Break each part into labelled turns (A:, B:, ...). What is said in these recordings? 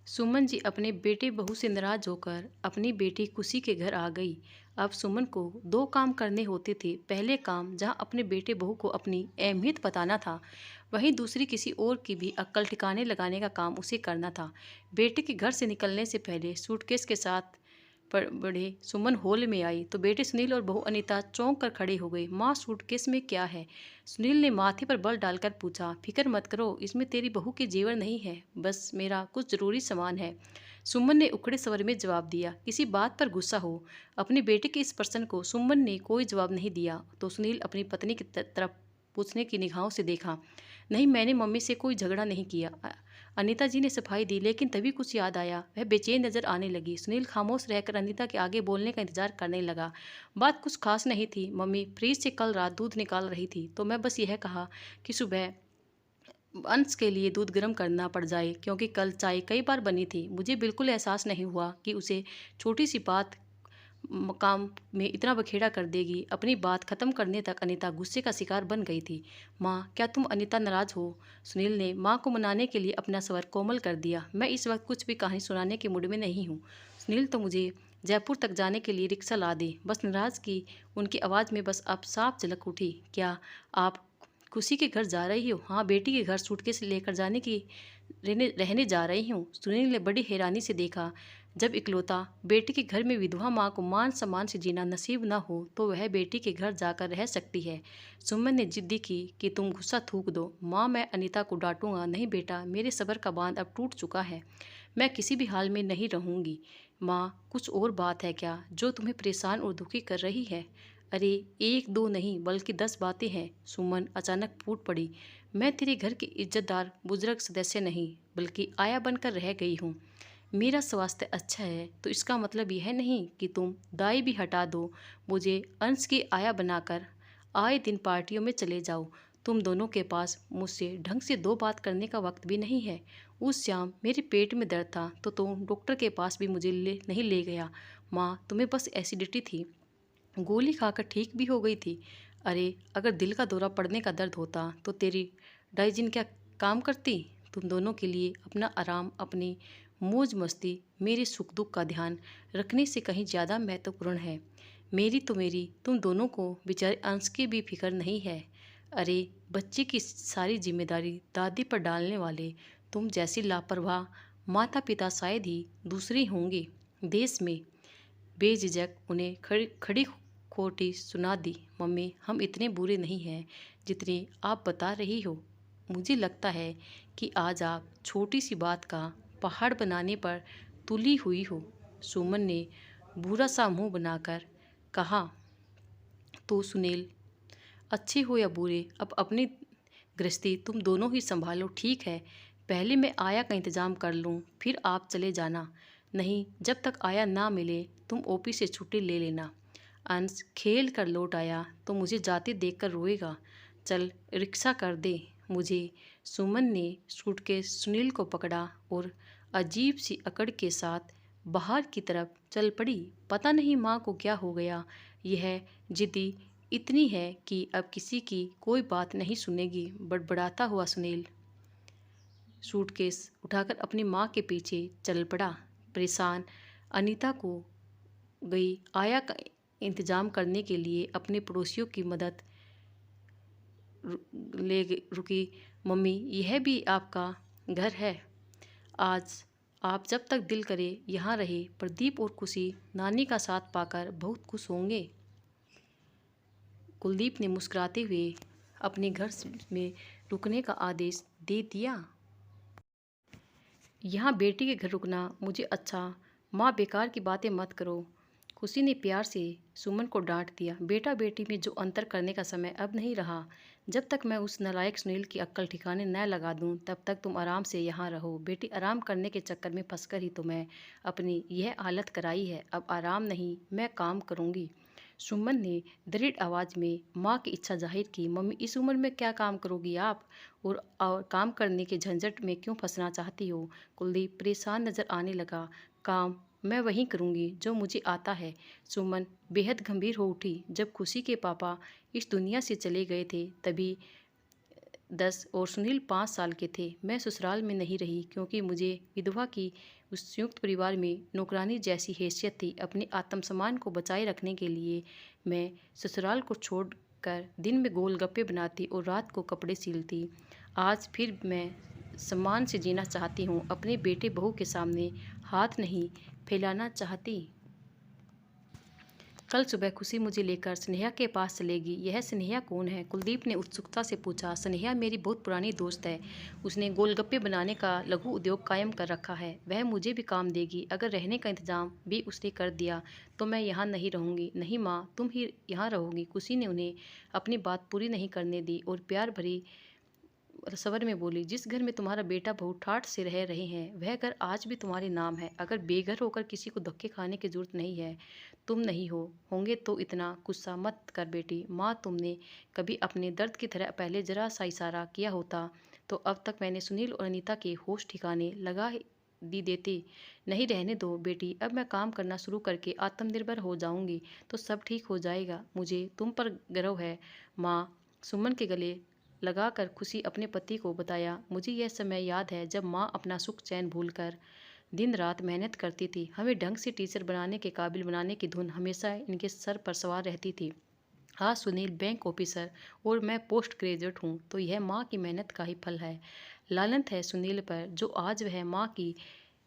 A: सुमन जी अपने बेटे बहू से नाराज होकर अपनी बेटी खुशी के घर आ गई। अब सुमन को दो काम करने होते थे। पहले काम जहां अपने बेटे बहू को अपनी अहमियत बताना था, वहीं दूसरी किसी और की भी अक्ल ठिकाने लगाने का काम उसे करना था। बेटे के घर से निकलने से पहले सूटकेस के साथ बड़े सुमन हॉल में आई तो बेटे सुनील और बहू अनीता चौंक कर खड़े हो गए। माँ, सूटकेस में क्या है? सुनील ने माथे पर बल डालकर पूछा। फिक्र मत करो, इसमें तेरी बहू के जेवर नहीं है, बस मेरा कुछ जरूरी सामान है। सुमन ने उखड़े स्वर में जवाब दिया। किसी बात पर गुस्सा हो? अपने बेटे के इस प्रश्न को सुमन ने कोई जवाब नहीं दिया तो सुनील अपनी पत्नी की तरफ पूछने की निगाहों से देखा। नहीं, मैंने मम्मी से कोई झगड़ा नहीं किया। अनीता जी ने सफाई दी, लेकिन तभी कुछ याद आया। वह बेचैन नजर आने लगी। सुनील खामोश रहकर अनीता के आगे बोलने का इंतजार करने लगा। बात कुछ खास नहीं थी। मम्मी फ्रिज से कल रात दूध निकाल रही थी तो मैं बस यह कहा कि सुबह अंश के लिए दूध गर्म करना पड़ जाए, क्योंकि कल चाय कई बार बनी थी। मुझे बिल्कुल एहसास नहीं हुआ कि उसे छोटी सी बात काम में इतना बखेड़ा कर देगी। अपनी बात खत्म करने तक अनीता गुस्से का शिकार बन गई थी। माँ, क्या तुम अनीता नाराज हो? सुनील ने माँ को मनाने के लिए अपना स्वर कोमल कर दिया। मैं इस वक्त कुछ भी कहानी सुनाने के मूड में नहीं हूँ। सुनील तो मुझे जयपुर तक जाने के लिए रिक्शा ला दे, बस नाराज की उनकी आवाज़ में बस अब साफ झलक उठी। क्या आप खुशी के घर जा रही हो? हाँ, बेटी के घर सूटकेस लेकर जाने की रहने रहने जा रही हूँ। सुनील ने बड़ी हैरानी से देखा। जब इकलौता बेटी के घर में विधवा माँ को मान सम्मान से जीना नसीब न हो तो वह बेटी के घर जाकर रह सकती है। सुमन ने जिद्दी की कि तुम गुस्सा थूक दो। माँ, मैं अनीता को डांटूंगा नहीं बेटा, मेरे सब्र का बांध अब टूट चुका है। मैं किसी भी हाल में नहीं रहूंगी। माँ, कुछ और बात है क्या जो तुम्हें परेशान और दुखी कर रही है? अरे, एक दो नहीं बल्कि 10 बातें हैं। सुमन अचानक फूट पड़ी। मैं तेरे घर की इज्जतदार बुजुर्ग सदस्य नहीं बल्कि आया बनकर रह गई हूँ। मेरा स्वास्थ्य अच्छा है तो इसका मतलब यह नहीं कि तुम दाई भी हटा दो, मुझे अंश की आया बनाकर आए दिन पार्टियों में चले जाओ। तुम दोनों के पास मुझसे ढंग से दो बात करने का वक्त भी नहीं है। उस शाम मेरे पेट में दर्द था तो तुम डॉक्टर के पास भी मुझे नहीं ले गया। माँ, तुम्हें बस एसिडिटी थी, गोली खाकर ठीक भी हो गई थी। अरे, अगर दिल का दौरा पड़ने का दर्द होता तो तेरी डाइजिन क्या काम करती? तुम दोनों के लिए अपना आराम, अपनी मौज मस्ती, मेरे सुख दुख का ध्यान रखने से कहीं ज़्यादा महत्वपूर्ण है। मेरी तुम दोनों को बेचारे अंश की भी फिक्र नहीं है। अरे, बच्चे की सारी जिम्मेदारी दादी पर डालने वाले तुम जैसी लापरवाह माता पिता शायद ही दूसरे होंगे देश में। बेझिझक उन्हें खड़ी खड़ी खोटी सुना दी। मम्मी, हम इतने बुरे नहीं हैं जितने आप बता रही हो। मुझे लगता है कि आज आप छोटी सी बात का पहाड़ बनाने पर तुली हुई हो। सुमन ने बुरा सा मुंह बनाकर कहा। तो सुनील, अच्छे हो या बुरे, अब अपनी गृहस्थी तुम दोनों ही संभालो, ठीक है? पहले मैं आया का इंतजाम कर लूँ, फिर आप चले जाना। नहीं, जब तक आया ना मिले तुम ओपी से छुट्टी ले लेना। अंश खेल कर लौट आया तो मुझे जाते देखकर रोएगा। चल रिक्शा कर दे मुझे। सुमन ने सूटकेस सुनील को पकड़ा और अजीब सी अकड़ के साथ बाहर की तरफ चल पड़ी। पता नहीं माँ को क्या हो गया, यह जिद्दी इतनी है कि अब किसी की कोई बात नहीं सुनेगी। बड़बड़ाता हुआ सुनील सूटकेस उठाकर अपनी माँ के पीछे चल पड़ा। परेशान अनीता को गई आया का इंतजाम करने के लिए अपने पड़ोसियों की मदद रुकी। मम्मी, यह भी आपका घर है? आज आप जब तक दिल करे यहाँ रहे। प्रदीप और खुशी नानी का साथ पाकर बहुत खुश होंगे। कुलदीप ने मुस्कुराते हुए अपने घर में रुकने का आदेश दे दिया। यहाँ बेटी के घर रुकना मुझे अच्छा। माँ, बेकार की बातें मत करो। खुशी ने प्यार से सुमन को डांट दिया। बेटा बेटी में जो अंतर करने का समय अब नहीं रहा। जब तक मैं उस नालायक सुनील की अक्ल ठिकाने न लगा दूं तब तक तुम आराम से यहाँ रहो। बेटी, आराम करने के चक्कर में फंसकर ही तुम्हें अपनी यह हालत कराई है। अब आराम नहीं, मैं काम करूँगी। सुमन ने दृढ़ आवाज़ में माँ की इच्छा जाहिर की। मम्मी, इस उम्र में क्या काम करोगी आप? और काम करने के झंझट में क्यों फंसना चाहती हो? कुलदीप परेशान नजर आने लगा। काम मैं वही करूँगी जो मुझे आता है। सुमन बेहद गंभीर हो उठी। जब खुशी के पापा इस दुनिया से चले गए थे तभी 10 और सुनील 5 साल के थे। मैं ससुराल में नहीं रही क्योंकि मुझे विधवा की उस संयुक्त परिवार में नौकरानी जैसी हैसियत थी। अपने आत्मसम्मान को बचाए रखने के लिए मैं ससुराल को छोड़कर दिन में गोलगप्पे बनाती और रात को कपड़े सिलती। आज फिर मैं सम्मान से जीना चाहती हूँ, अपने बेटे बहू के सामने हाथ नहीं फैलाना चाहती। कल सुबह खुशी मुझे लेकर स्नेहा के पास चलेगी। यह स्नेहा कौन है? कुलदीप ने उत्सुकता से पूछा। स्नेहा मेरी बहुत पुरानी दोस्त है। उसने गोलगप्पे बनाने का लघु उद्योग कायम कर रखा है। वह मुझे भी काम देगी। अगर रहने का इंतजाम भी उसने कर दिया तो मैं यहाँ नहीं रहूँगी। नहीं माँ, तुम ही यहाँ रहोगी। खुशी ने उन्हें अपनी बात पूरी नहीं करने दी और प्यार भरी सवर में बोली, जिस घर में तुम्हारा बेटा बहू ठाठ से रह रहे हैं वह घर आज भी तुम्हारे नाम है। अगर बेघर होकर किसी को धक्के खाने की जरूरत नहीं है, तुम नहीं होंगे तो इतना गुस्सा मत कर बेटी। माँ, तुमने कभी अपने दर्द की तरह पहले जरा सा इशारा किया होता तो अब तक मैंने सुनील और अनीता के होश ठिकाने लगा दी देती। नहीं, रहने दो बेटी, अब मैं काम करना शुरू करके आत्मनिर्भर हो जाऊंगी तो सब ठीक हो जाएगा। मुझे तुम पर गर्व है माँ। सुमन के गले लगाकर खुशी अपने पति को बताया, मुझे यह समय याद है जब माँ अपना सुख चैन भूलकर दिन रात मेहनत करती थी। हमें ढंग से टीचर बनाने के काबिल बनाने की धुन हमेशा इनके सर पर सवार रहती थी। आज सुनील बैंक ऑफिसर और मैं पोस्ट ग्रेजुएट हूँ तो यह माँ की मेहनत का ही फल है। लानत है सुनील पर जो आज वह माँ की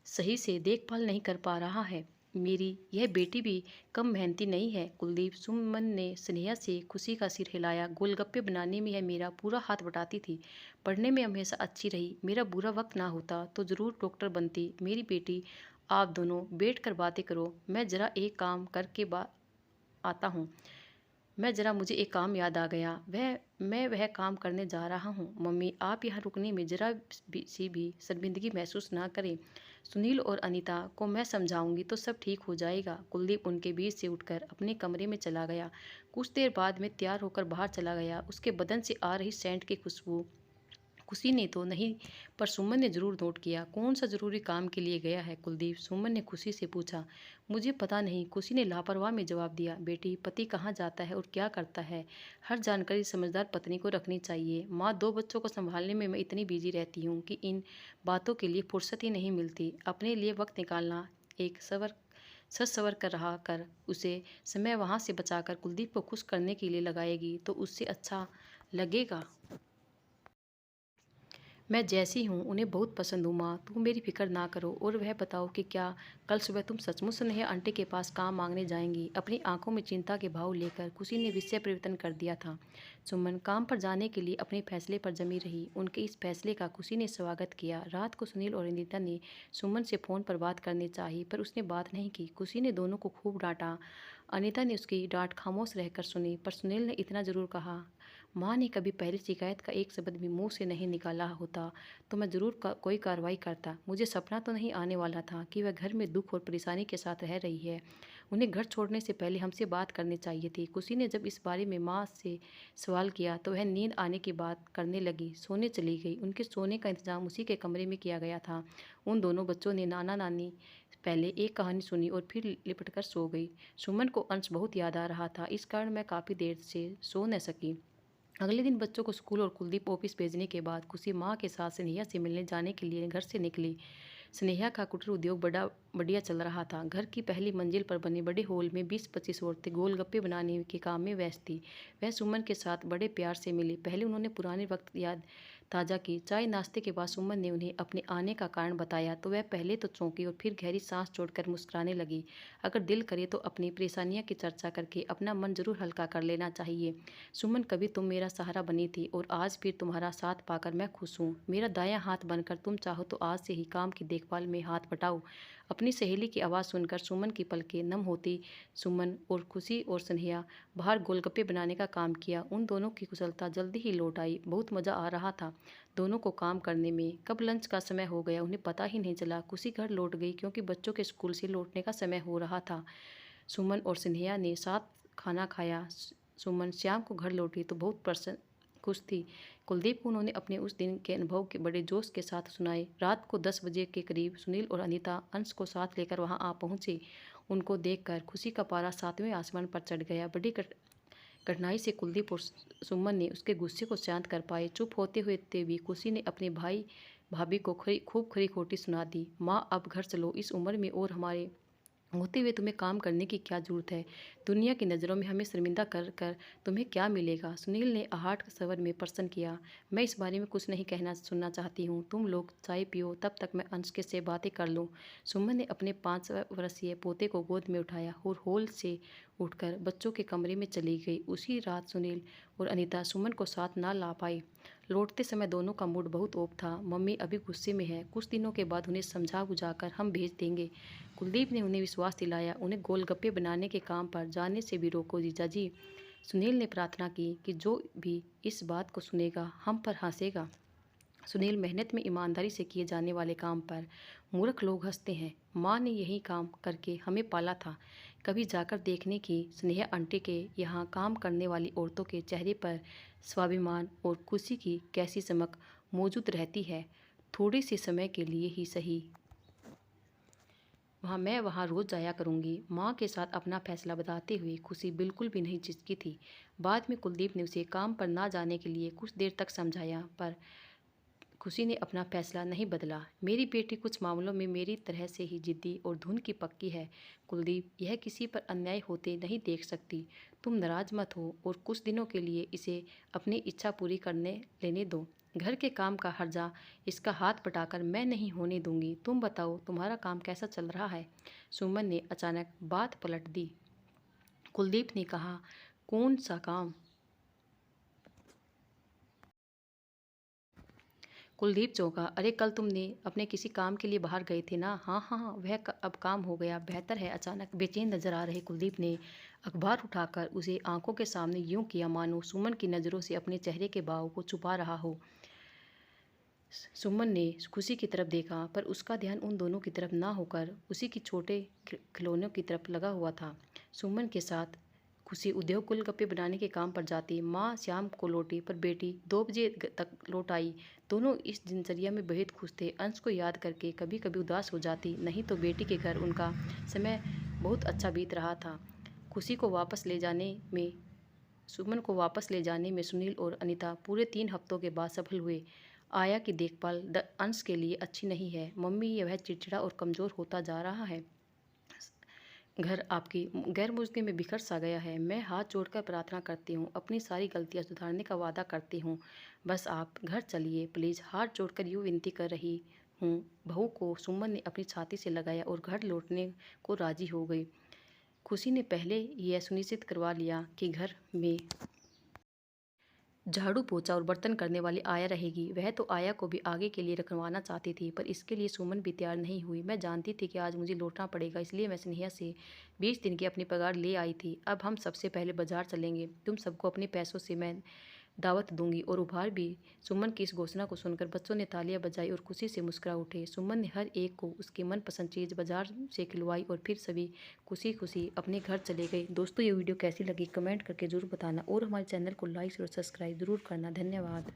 A: सही से देखभाल नहीं कर पा रहा है। मेरी यह बेटी भी कम मेहनती नहीं है। कुलदीप, सुमन ने स्नेहा से खुशी का सिर हिलाया। गोलगप्पे बनाने में यह मेरा पूरा हाथ बटाती थी। पढ़ने में हमेशा अच्छी रही। मेरा बुरा वक्त ना होता तो ज़रूर डॉक्टर बनती। मेरी बेटी, आप दोनों बैठ कर बातें करो, मैं ज़रा एक काम करके आता हूँ। मुझे एक काम याद आ गया। मैं वह काम करने जा रहा हूँ। मम्मी, आप यहाँ रुकने में ज़रा भी शर्मिंदगी महसूस ना करें। सुनील और अनीता को मैं समझाऊंगी तो सब ठीक हो जाएगा। कुलदीप उनके बीच से उठकर अपने कमरे में चला गया। कुछ देर बाद में तैयार होकर बाहर चला गया। उसके बदन से आ रही सेंट की खुशबू खुशी ने तो नहीं पर सुमन ने जरूर नोट किया। कौन सा जरूरी काम के लिए गया है कुलदीप? सुमन ने खुशी से पूछा। मुझे पता नहीं, खुशी ने लापरवाह में जवाब दिया। बेटी, पति कहाँ जाता है और क्या करता है, हर जानकारी समझदार पत्नी को रखनी चाहिए। माँ, 2 बच्चों को संभालने में मैं इतनी बिजी रहती हूँ कि इन बातों के लिए फुर्सत ही नहीं मिलती। अपने लिए वक्त निकालना एक सच सवर कर रहा कर उसे समय वहाँ से बचाकर कुलदीप को खुश करने के लिए लगाएगी तो उससे अच्छा लगेगा। मैं जैसी हूँ उन्हें बहुत पसंद हूँ माँ, तुम मेरी फिक्र ना करो। और वह बताओ कि क्या कल सुबह तुम सचमुच स्नेहा आंटी के पास काम मांगने जाएंगी? अपनी आंखों में चिंता के भाव लेकर खुशी ने विषय परिवर्तन कर दिया था। सुमन काम पर जाने के लिए अपने फैसले पर जमी रही। उनके इस फैसले का खुशी ने स्वागत किया। रात को सुनील और अनीता ने सुमन से फ़ोन पर बात करनी चाहिए पर उसने बात नहीं की। खुशी ने दोनों को खूब डांटा। अनीता ने उसकी डांट खामोश रहकर सुनी पर सुनील ने इतना ज़रूर कहा, माँ ने कभी पहली शिकायत का एक शब्द भी मुंह से नहीं निकाला होता तो मैं ज़रूर कोई कार्रवाई करता। मुझे सपना तो नहीं आने वाला था कि वह घर में दुख और परेशानी के साथ रह रही है। उन्हें घर छोड़ने से पहले हमसे बात करनी चाहिए थी। खुशी ने जब इस बारे में माँ से सवाल किया तो वह नींद आने की बात करने लगी। सोने चली गई। उनके सोने का इंतजाम उसी के कमरे में किया गया था। उन दोनों बच्चों ने नाना नानी पहले एक कहानी सुनी और फिर लिपट कर सो गई। सुमन को अंश बहुत याद आ रहा था, इस कारण मैं काफ़ी देर से सो न सकी। अगले दिन बच्चों को स्कूल और कुलदीप ऑफिस भेजने के बाद खुशी माँ के साथ स्नेहा से मिलने जाने के लिए घर से निकली। स्नेहा का कुटीर उद्योग बड़ा बढ़िया चल रहा था। घर की पहली मंजिल पर बने बड़े हॉल में 20-25 औरतें गोलगप्पे बनाने के काम में व्यस्त थी। वह सुमन के साथ बड़े प्यार से मिली। पहले उन्होंने पुराने वक्त याद ताज़ा की। चाय नाश्ते के बाद सुमन ने उन्हें अपने आने का कारण बताया तो वह पहले तो चौंकी और फिर गहरी सांस छोड़कर मुस्कुराने लगी। अगर दिल करे तो अपनी परेशानियां की चर्चा करके अपना मन जरूर हल्का कर लेना चाहिए। सुमन, कभी तुम मेरा सहारा बनी थी और आज फिर तुम्हारा साथ पाकर मैं खुश हूँ। मेरा दायां हाथ बनकर तुम चाहो तो आज से ही काम की देखभाल में हाथ बटाओ। अपनी सहेली की आवाज़ सुनकर सुमन की पलकें नम होती। सुमन और खुशी और स्नेहा बाहर गोलगप्पे बनाने का काम किया। उन दोनों की कुशलता जल्दी ही लौट आई। बहुत मज़ा आ रहा था दोनों को काम करने में। कब लंच का समय हो गया उन्हें पता ही नहीं चला। खुशी घर लौट गई क्योंकि बच्चों के स्कूल से लौटने का समय हो रहा था। सुमन और स्नेहा ने साथ खाना खाया। सुमन शाम को घर लौटी तो बहुत प्रसन्न खुश थी। कुलदीप को उन्होंने अपने उस दिन के अनुभव के बड़े जोश के साथ सुनाए। रात को 10 बजे के करीब सुनील और अनीता अंश को साथ लेकर वहां आ पहुंचे। उनको देखकर खुशी का पारा 7वें आसमान पर चढ़ गया। बड़ी कठिनाई से कुलदीप और सुमन ने उसके गुस्से को शांत कर पाए। चुप होते हुए भी खुशी ने अपने भाई भाभी को खूब खरी खोटी सुना दी। माँ, अब घर चलो, इस उम्र में और हमारे होते हुए तुम्हें काम करने की क्या जरूरत है? दुनिया की नज़रों में हमें शर्मिंदा कर कर तुम्हें क्या मिलेगा? सुनील ने आहट स्वर में प्रश्न किया। मैं इस बारे में कुछ नहीं कहना सुनना चाहती हूँ। तुम लोग चाय पियो, तब तक मैं अंश के से बातें कर लूँ। सुमन ने अपने 5 वर्षीय पोते को गोद में उठाया और हॉल से उठकर बच्चों के कमरे में चली गई। उसी रात सुनील और अनीता सुमन को साथ ना ला पाई। लौटते समय दोनों का मूड बहुत ऑफ था। मम्मी अभी गुस्से में है, कुछ दिनों के बाद उन्हें समझा बुझाकर हम भेज देंगे। कुलदीप ने उन्हें विश्वास दिलाया। उन्हें गोलगप्पे बनाने के काम पर जाने से भी रोको जीजाजी। सुनील ने प्रार्थना की कि जो भी इस बात को सुनेगा हम पर हंसेगा। सुनील, मेहनत में ईमानदारी से किए जाने वाले काम पर मूर्ख लोग हंसते हैं। माँ ने यही काम करके हमें पाला था। कभी जाकर देखने की स्नेहा आंटी के यहाँ काम करने वाली औरतों के चेहरे पर स्वाभिमान और खुशी की कैसी चमक मौजूद रहती है। थोड़े से समय के लिए ही सही, मैं वहाँ रोज़ जाया करूँगी। माँ के साथ अपना फैसला बताते हुए खुशी बिल्कुल भी नहीं झिझकी थी। बाद में कुलदीप ने उसे काम पर ना जाने के लिए कुछ देर तक समझाया, पर खुशी ने अपना फैसला नहीं बदला। मेरी बेटी कुछ मामलों में मेरी तरह से ही जिद्दी और धुन की पक्की है। कुलदीप, यह किसी पर अन्याय होते नहीं देख सकती। तुम नाराज मत हो और कुछ दिनों के लिए इसे अपनी इच्छा पूरी करने लेने दो। घर के काम का हर्जा इसका हाथ पटाकर मैं नहीं होने दूंगी। तुम बताओ, तुम्हारा काम कैसा चल रहा है? सुमन ने अचानक बात पलट दी। कुलदीप ने कहा, कौन सा काम? कुलदीप चौंका। अरे, कल तुमने अपने किसी काम के लिए बाहर गए थे ना? हाँ हाँ हाँ, वह अब काम हो गया, बेहतर है। अचानक बेचैन नजर आ रहे कुलदीप ने अखबार उठाकर उसे आंखों के सामने यूं किया मानो सुमन की नज़रों से अपने चेहरे के भाव को छुपा रहा हो। सुमन ने खुशी की तरफ देखा, पर उसका ध्यान उन दोनों की तरफ ना होकर उसी की छोटे खिलौनों की तरफ लगा हुआ था। सुमन के साथ खुशी उद्योग गोलगप्पे बनाने के काम पर जाती। माँ शाम को लौटी, पर बेटी 2 बजे तक लौट आई। दोनों इस दिनचर्या में बेहद खुश थे। अंश को याद करके कभी कभी उदास हो जाती, नहीं तो बेटी के घर उनका समय बहुत अच्छा बीत रहा था। खुशी को वापस ले जाने में सुमन को वापस ले जाने में सुनील और अनीता पूरे 3 हफ्तों के बाद सफल हुए। आया की देखभाल अंश के लिए अच्छी नहीं है। मम्मी, वह चिड़चिड़ा और कमज़ोर होता जा रहा है। घर आपकी गैरमौजूदगी में बिखर सा गया है। मैं हाथ जोड़कर प्रार्थना करती हूँ, अपनी सारी गलतियाँ सुधारने का वादा करती हूँ। बस आप घर चलिए प्लीज़। हाथ जोड़कर यूँ विनती कर रही हूँ। बहू को सुमन ने अपनी छाती से लगाया और घर लौटने को राजी हो गई। खुशी ने पहले यह सुनिश्चित करवा लिया कि घर में झाड़ू पोछा और बर्तन करने वाली आया रहेगी। वह तो आया को भी आगे के लिए रखवाना चाहती थी, पर इसके लिए सुमन भी तैयार नहीं हुई। मैं जानती थी कि आज मुझे लौटना पड़ेगा, इसलिए मैं स्नेहा से 20 दिन की अपनी पगार ले आई थी। अब हम सबसे पहले बाजार चलेंगे। तुम सबको अपने पैसों से मैं दावत दूंगी और उपहार भी। सुमन की इस घोषणा को सुनकर बच्चों ने तालियां बजाई और खुशी से मुस्कुरा उठे। सुमन ने हर एक को उसकी मनपसंद चीज़ बाजार से खिलवाई और फिर सभी खुशी खुशी अपने घर चले गए। दोस्तों, ये वीडियो कैसी लगी कमेंट करके ज़रूर बताना और हमारे चैनल को लाइक और सब्सक्राइब ज़रूर करना। धन्यवाद।